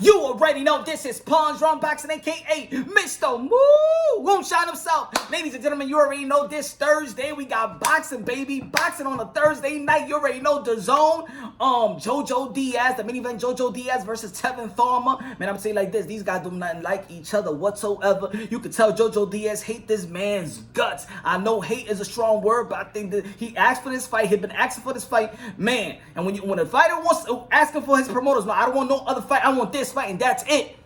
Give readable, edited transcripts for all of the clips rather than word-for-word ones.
You already know this is Pawns Run Boxing, aka Mr. Moonshine himself. Ladies and gentlemen, you already know this Thursday we got boxing, baby. Boxing on a Thursday night. You already know the zone. Jojo Diaz, the main event, Jojo Diaz versus Tevin Farmer. Man, I'm saying like this: these guys do nothing like each other whatsoever. You can tell Jojo Diaz hate this man's guts. I know hate is a strong word, but I think that he asked for this fight. He'd been asking for this fight, man. And when a fighter wants asking for his promoters, no, I don't want no other fight. I want this fight, and that's it.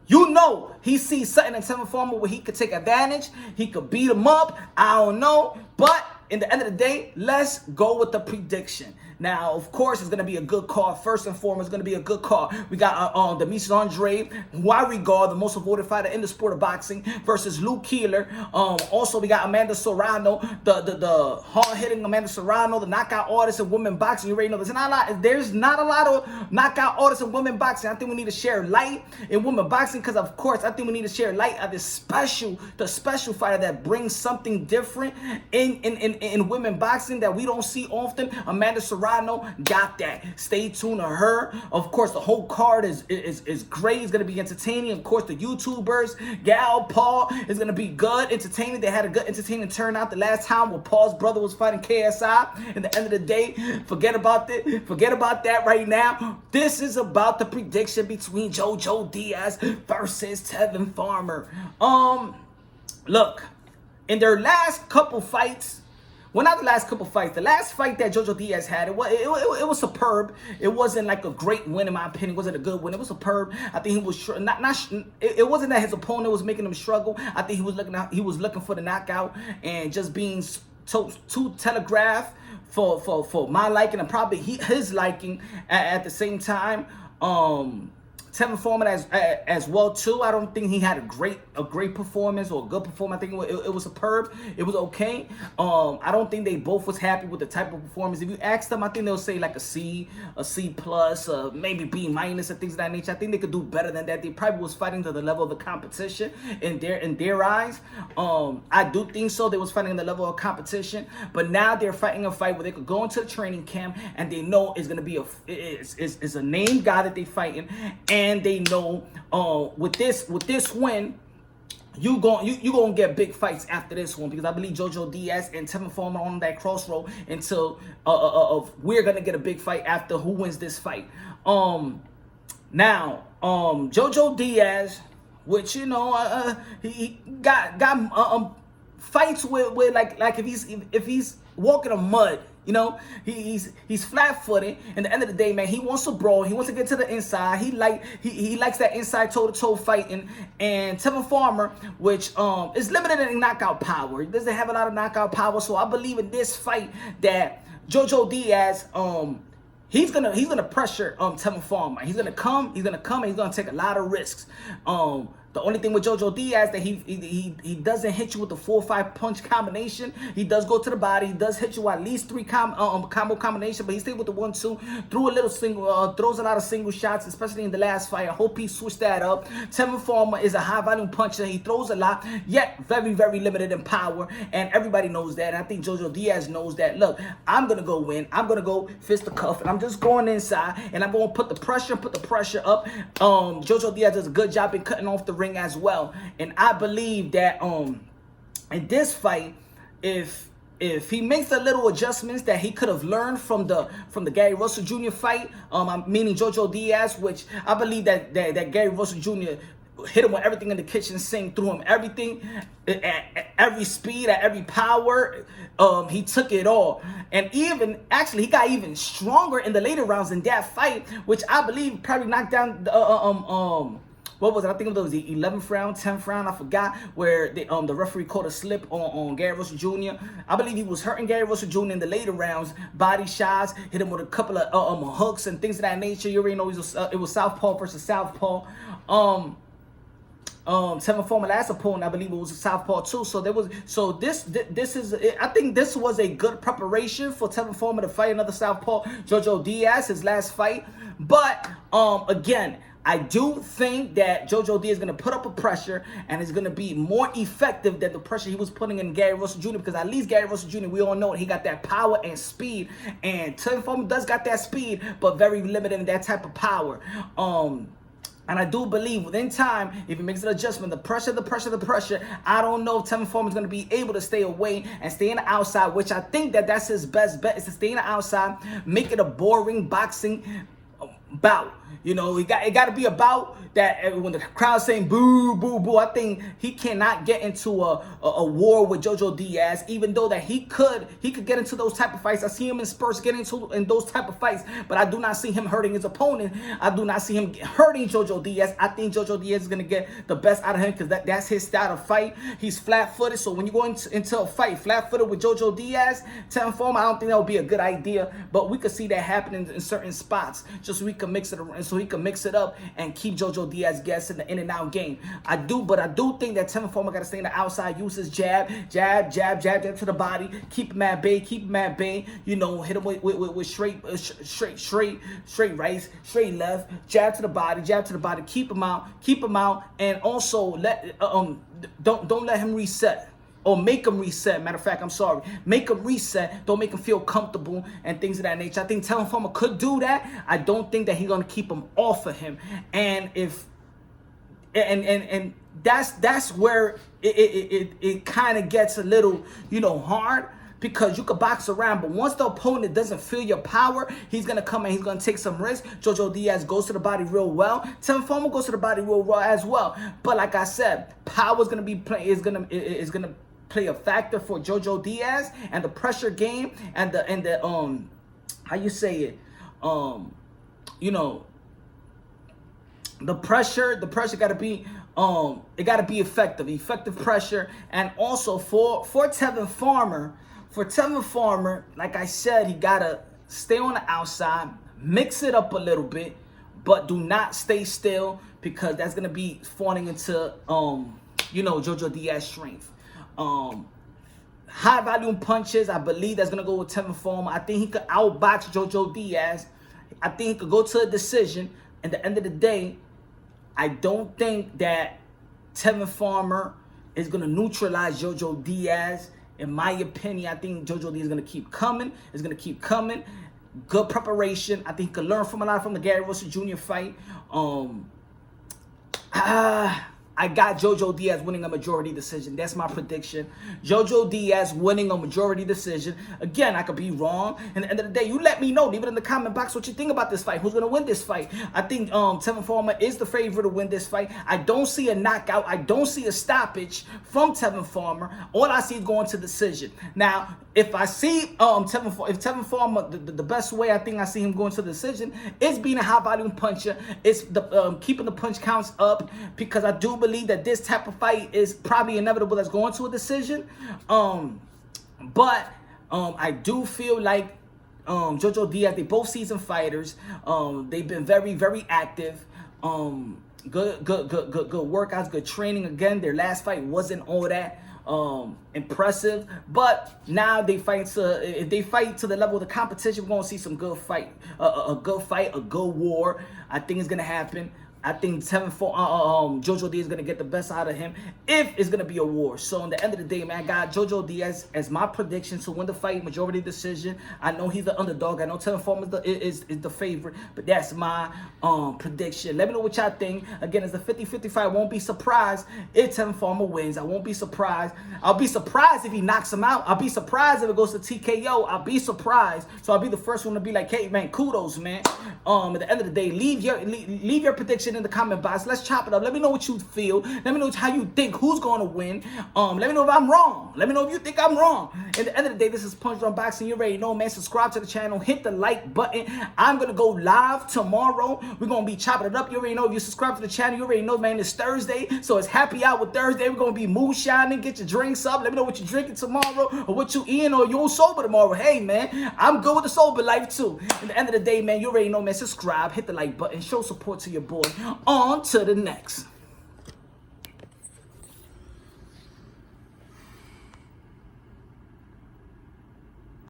You know he sees something in Tevin Farmer where he could take advantage. He could beat him up. I don't know, but in the end of the day, let's go with the prediction. Now, of course, it's going to be a good card. First and foremost, it's going to be a good card. We got Demetrius Andrade, who I regard the most voted fighter in the sport of boxing, versus Luke Keeler. Also, we got Amanda Serrano, the hard-hitting Amanda Serrano, the knockout artist in women boxing. You already know there's not a lot of knockout artists in women boxing. I think we need to share light in women boxing because, of course, I think we need to share light of the special fighter that brings something different in women boxing that we don't see often. Amanda Serrano got that. Stay tuned to her. Of course, the whole card is great. It's gonna be entertaining. Of course, the YouTubers, Gal, Paul, is gonna be good, entertaining. They had a good entertaining turnout the last time where Paul's brother was fighting KSI. At the end of the day, forget about that. Forget about that right now. This is about the prediction between Jojo Diaz versus Tevin Farmer. Look, in their last couple fights. Well, not the last couple fights. The last fight that Jojo Diaz had, it was superb. It wasn't like a great win in my opinion. It wasn't a good win. It was superb. I think he was it wasn't that his opponent was making him struggle. I think he was looking for the knockout and just being too telegraphed for my liking and probably his liking at the same time. Tevin Farmer as well too. I don't think he had a great performance or a good performance. I think it was superb. It was okay. I don't think they both was happy with the type of performance. If you ask them, I think they'll say like a C plus, maybe B minus, and things of that nature. I think they could do better than that. They probably was fighting to the level of the competition in their eyes. I do think so. They was fighting the level of competition, but now they're fighting a fight where they could go into the training camp and they know it's gonna be a named guy that they fighting. And they know with this win, you gonna get big fights after this one, because I believe Jojo Diaz and Tevin Farmer on that crossroad until we're gonna get a big fight after who wins this fight. Now Jojo Diaz, which he got fights with like if he's walking on mud. You know, he's flat-footed. And at the end of the day, man, he wants to brawl. He wants to get to the inside. He likes that inside toe-to-toe fighting. And Tevin Farmer, which is limited in knockout power, he doesn't have a lot of knockout power. So I believe in this fight that Jojo Diaz, he's gonna pressure Tevin Farmer. He's gonna come, and he's gonna take a lot of risks. The only thing with Jojo Diaz that he doesn't hit you with the 4 or 5 punch combination. He does go to the body. He does hit you at least 3 combo combination, but he stayed with the 1-2. Throws a lot of single shots, especially in the last fight. I hope he switched that up. Tevin Farmer is a high volume puncher. He throws a lot, yet very, very limited in power, and everybody knows that. And I think Jojo Diaz knows that. Look, I'm gonna go win. I'm gonna go fist the cuff, and I'm just going inside, and I'm gonna put the pressure up. Jojo Diaz does a good job in cutting off the ring as well, and I believe that in this fight, if he makes the little adjustments that he could have learned from the Gary Russell Jr. fight, meaning Jojo Diaz, which I believe that Gary Russell Jr. hit him with everything in the kitchen sink, threw him everything at every speed, at every power. He took it all, and he got even stronger in the later rounds in that fight, which I believe probably knocked down what was it? I think it was the 11th round, 10th round. I forgot where the referee called a slip on Gary Russell Jr. I believe he was hurting Gary Russell Jr. in the later rounds. Body shots, hit him with a couple of hooks and things of that nature. You already know it was southpaw versus southpaw. Tevin Farmer last opponent, I believe it was a southpaw too. I think this was a good preparation for Tevin Farmer to fight another southpaw, Jojo Diaz, his last fight. But again, I do think that Jojo Diaz is going to put up a pressure and is going to be more effective than the pressure he was putting in Gary Russell Jr. Because at least Gary Russell Jr., we all know he got that power and speed. And Tevin Farmer does got that speed, but very limited in that type of power. And I do believe within time, if he makes an adjustment, the pressure, I don't know if Tevin Farmer is going to be able to stay away and stay on the outside, which I think that's his best bet, is to stay on the outside, make it a boring boxing bout. You know, it got to be a bout that when the crowd's saying boo, boo, boo, I think he cannot get into a war with Jojo Diaz, even though that he could get into those type of fights. I see him in spurts getting in those type of fights, but I do not see him hurting his opponent. I do not see him hurting Jojo Diaz. I think Jojo Diaz is going to get the best out of him because that's his style of fight. He's flat-footed, so when you go into a fight flat-footed with Jojo Diaz, Tevin Farmer, I don't think that would be a good idea, but we could see that happening in certain spots, just so we can mix it around, so he can mix it up and keep Jojo Diaz guessing the in and out game. I do think that Tevin Farmer got to stay in the outside, use his jab to the body, keep him at bay, you know, hit him with straight right, straight left, jab to the body, keep him out, and also don't let him reset. Or make him reset. Matter of fact, I'm sorry. Make him reset. Don't make him feel comfortable and things of that nature. I think Tevin Farmer could do that. I don't think that he's gonna keep him off of him. And that's where it kind of gets a little, you know, hard. Because you could box around, but once the opponent doesn't feel your power, he's gonna come and he's gonna take some risks. Jojo Diaz goes to the body real well. Tevin Farmer goes to the body real well as well. But like I said, power is gonna play a factor for Jojo Diaz, and the pressure game and the how you say it, you know, the pressure got to be it got to be effective pressure. And also for Tevin Farmer, like I said, he got to stay on the outside, mix it up a little bit, but do not stay still, because that's going to be falling into you know, Jojo Diaz's strength. High volume punches, I believe that's going to go with Tevin Farmer. I think he could outbox Jojo Diaz. I think he could go to a decision. At the end of the day, I don't think that Tevin Farmer is going to neutralize Jojo Diaz. In my opinion, I think Jojo Diaz is going to keep coming. Good preparation. I think he could learn from a lot from the Gary Wilson Jr. fight. I got Jojo Diaz winning a majority decision. That's my prediction. Jojo Diaz winning a majority decision. Again, I could be wrong. And at the end of the day, you let me know. Leave it in the comment box what you think about this fight. Who's going to win this fight? I think Tevin Farmer is the favorite to win this fight. I don't see a knockout. I don't see a stoppage from Tevin Farmer. All I see is going to decision. Now, if I see Tevin Farmer, the best way I think I see him going to the decision is being a high volume puncher. It's the keeping the punch counts up, because I do believe that this type of fight is probably inevitable that's going to a decision. But I do feel like Jojo Diaz, they both seasoned fighters. They've been very, very active. Good workouts, good training. Again, their last fight wasn't all that impressive, but now if they fight to the level of the competition, we're gonna see some good fight, a good war. I think it's gonna happen. I think Jojo Diaz is going to get the best out of him if it's going to be a war. So, in the end of the day, man, I got Jojo Diaz as my prediction to win the fight, majority decision. I know he's the underdog. I know Tevin Farmer is the favorite, but that's my prediction. Let me know what y'all think. Again, it's a 50-50 fight. I won't be surprised if Tevin Farmer wins. I won't be surprised. I'll be surprised if he knocks him out. I'll be surprised if it goes to TKO. I'll be surprised. So, I'll be the first one to be like, hey, man, kudos, man. At the end of the day, leave your prediction in the comment box. Let's chop it up. Let me know what you feel. Let me know how you think, who's going to win. Let me know if I'm wrong. Let me know if you think I'm wrong. At the end of the day, this is Punch Drunk Boxing. You already know, man. Subscribe to the channel. Hit the like button. I'm going to go live tomorrow. We're going to be chopping it up. You already know. If you subscribe to the channel, you already know, man. It's Thursday, so it's happy hour Thursday. We're going to be moonshining. Get your drinks up. Let me know what you're drinking tomorrow, or what you eating, or you're sober tomorrow. Hey, man, I'm good with the sober life, too. At the end of the day, man, you already know, man. Subscribe. Hit the like button. Show support to your boy. On to the next.